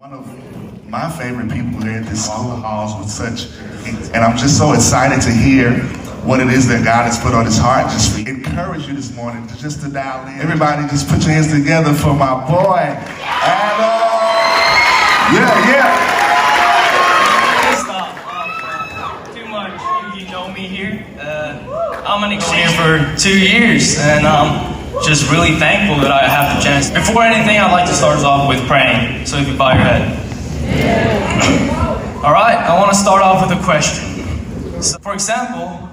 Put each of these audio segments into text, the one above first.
One of my favorite people here at this school halls with such, and I'm just so excited to hear what it is that God has put on his heart. Just encourage you this morning to dial in. Everybody just put your hands together for my boy, Adam. Yeah. Stop. Too much. You know me here. I'm an exchange for 2 years, and just really thankful that I have the chance. Before anything, I'd like to start us off with praying. So if you bow your head. All right, I want to start off with a question. So, for example,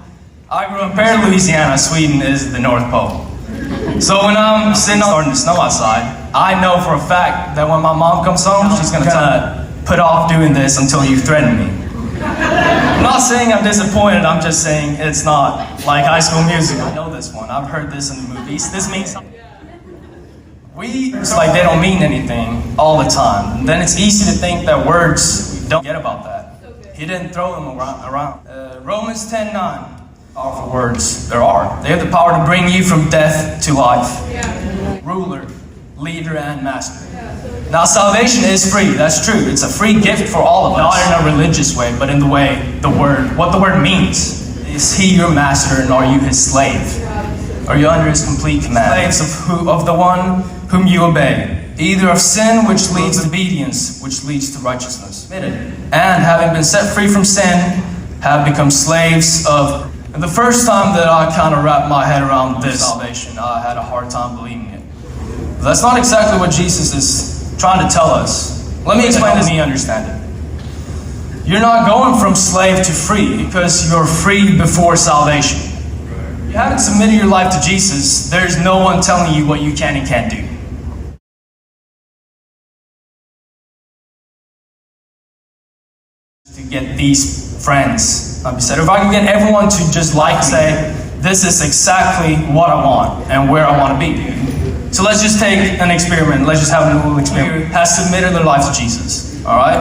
I grew up in Louisiana. Sweden is the North Pole. So when I'm starting to snow outside, I know for a fact that when my mom comes home, she's going to put off doing this until you threaten me. I'm not saying I'm disappointed, I'm just saying it's not like High School Musical. I know this one, I've heard this in the movies. This means something. It's like they don't mean anything all the time. And then it's easy to think that words, don't forget about that. He didn't throw them around. Romans 10:9 are for words. There are. They have the power to bring you from death to life. Ruler, leader, and master. Now salvation is free, that's true. It's a free gift for all of us. Not in a religious way, but in the way what the word means. Is he your master and are you his slave? Are you under his complete command? Slaves of the one whom you obey. Either of sin, which leads to obedience, which leads to righteousness. And having been set free from sin, have become slaves of... And the first time that I kind of wrapped my head around this salvation, I had a hard time believing it. But that's not exactly what Jesus is trying to tell us. Let me explain this so you understand it. You're not going from slave to free because you're free before salvation. You haven't submitted your life to Jesus, there's no one telling you what you can and can't do. To get these friends, like I said, if I can get everyone to just say, this is exactly what I want and where I want to be. So let's just take an experiment. Let's just have a little experiment. Has submitted their life to Jesus. All right?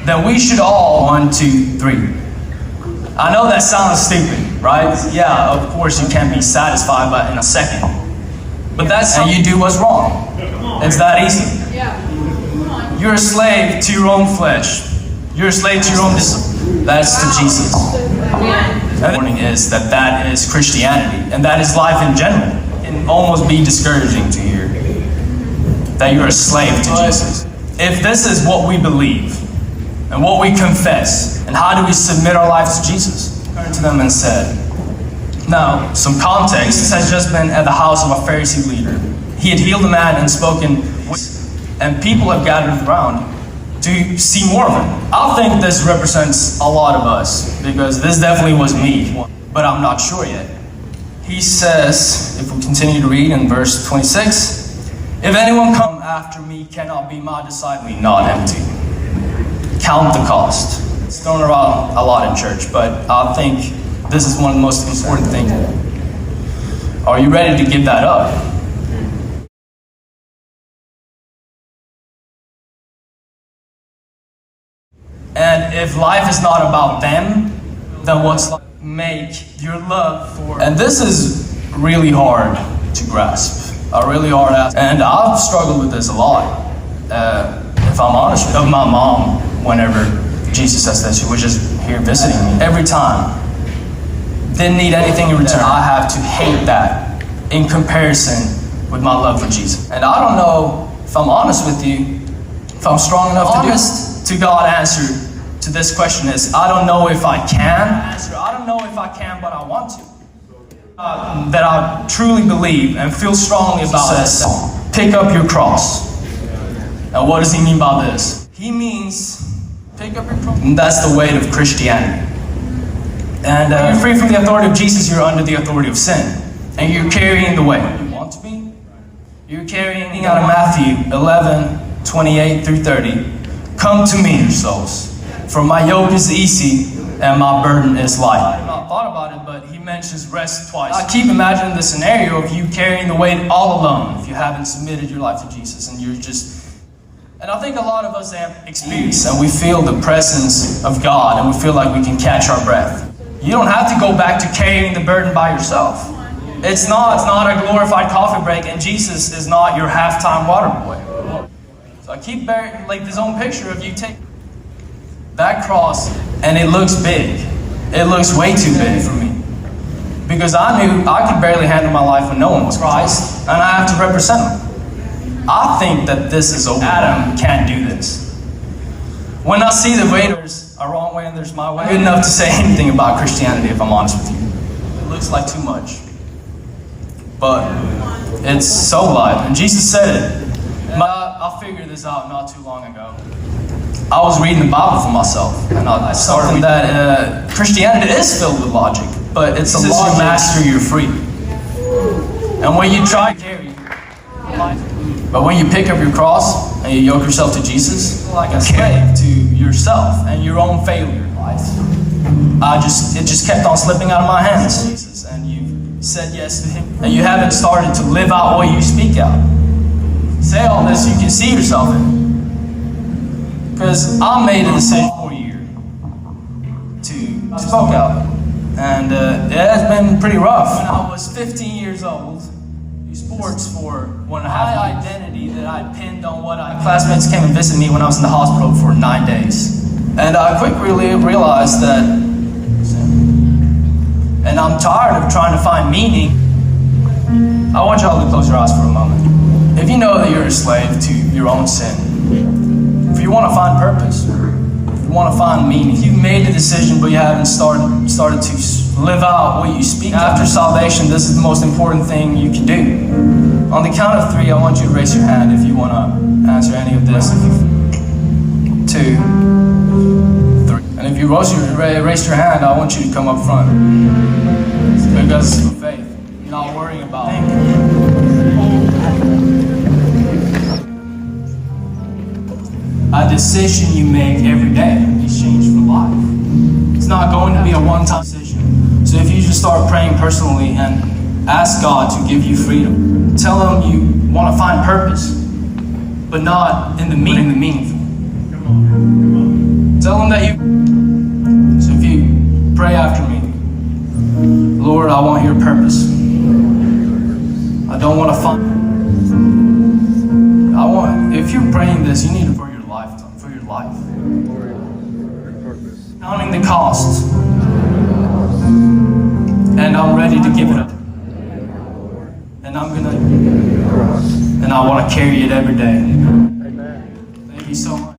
Then we should all, 1, 2, 3. I know that sounds stupid, right? Yeah, of course you can't be satisfied by in a second. But that's how you do what's wrong. It's that easy. You're a slave to your own flesh. You're a slave to your own discipline. That's to Jesus. And the warning is that is Christianity, and that is life in general. It can almost be discouraging to hear that you're a slave to Jesus. If this is what we believe and what we confess, and how do we submit our lives to Jesus? I turned to them and said, now, some context. This has just been at the house of a Pharisee leader. He had healed a man and spoken, and people have gathered around to see more of him. I think this represents a lot of us, because this definitely was me, but I'm not sure yet. He says, if we continue to read in verse 26, if anyone come after me cannot be my disciple, not empty. Count the cost. It's thrown around a lot in church, but I think this is one of the most important things. Are you ready to give that up? And if life is not about them, then what's life? Make your love for... And this is really hard to grasp. Really hard. And I've struggled with this a lot. If I'm honest with my mom, whenever Jesus says that, she was just here visiting me. Every time. Didn't need anything in return. I have to hate that in comparison with my love for Jesus. And I don't know if I'm honest with you, if I'm strong enough to do this. To God answer to this question is, I don't know if I can answer. I don't know if I can, but I want to. That I truly believe and feel strongly about this. Pick up your cross. And what does he mean by this? He means pick up your cross. And that's the weight of Christianity. And you're free from the authority of Jesus, you're under the authority of sin. And you're carrying the weight. You want to be? You're carrying out of Matthew 11, 28 through 30. Come to me, your souls, for my yoke is easy and my burden is light. I have not thought about it, but he mentions rest twice. I keep imagining the scenario of you carrying the weight all alone if you haven't submitted your life to Jesus and you're just... And I think a lot of us have experience and we feel the presence of God and we feel like we can catch our breath. You don't have to go back to carrying the burden by yourself. It's not a glorified coffee break, and Jesus is not your halftime water boy. So I keep bearing like this own picture of you take that cross, and it looks big. It looks way too big for me. Because I knew I could barely handle my life when no one was Christ, and I have to represent him. I think that this is over. Adam can't do this. When I see the way there's a wrong way and there's my way, I'm good enough to say anything about Christianity if I'm honest with you. It looks like too much. But it's so light. And Jesus said it. I figured this out not too long ago. I was reading the Bible for myself, and I started that Christianity is filled with logic, but it's a law to master your freedom. And when you try to carry life, but when you pick up your cross and you yoke yourself to Jesus, you're like a slave to yourself and your own failure in life. It just kept on slipping out of my hands, Jesus, and you said yes to him, and you haven't started to live out what you speak out. Say all this you can see yourself in. Because I made a decision for a year to spoke out. And it has been pretty rough. When I was 15 years old, sports for 1.5 years. My identity that I pinned on what classmates came and visited me when I was in the hospital for 9 days. And I quickly realized that, and I'm tired of trying to find meaning. I want y'all to close your eyes for a moment. If you know that you're a slave to your own sin, if you want to find purpose, if you want to find meaning, if you've made the decision but you haven't started to live out what you speak after salvation, this is the most important thing you can do. On the count of 3, I want you to raise your hand if you want to answer any of this. 2, 3. And if you raised your hand, I want you to come up front. Because it's for faith. You're not worrying about a decision you make every day is changed for life. It's not going to be a one-time decision. So if you just start praying personally and ask God to give you freedom, tell him you want to find purpose, but not in the meaningful. Tell him that you. So if you pray after me, Lord, I want your purpose. I don't want to find. If you're praying this, you need it for your lifetime, for your life. Counting the costs. And I'm ready to give it up. And I want to carry it every day. Thank you so much.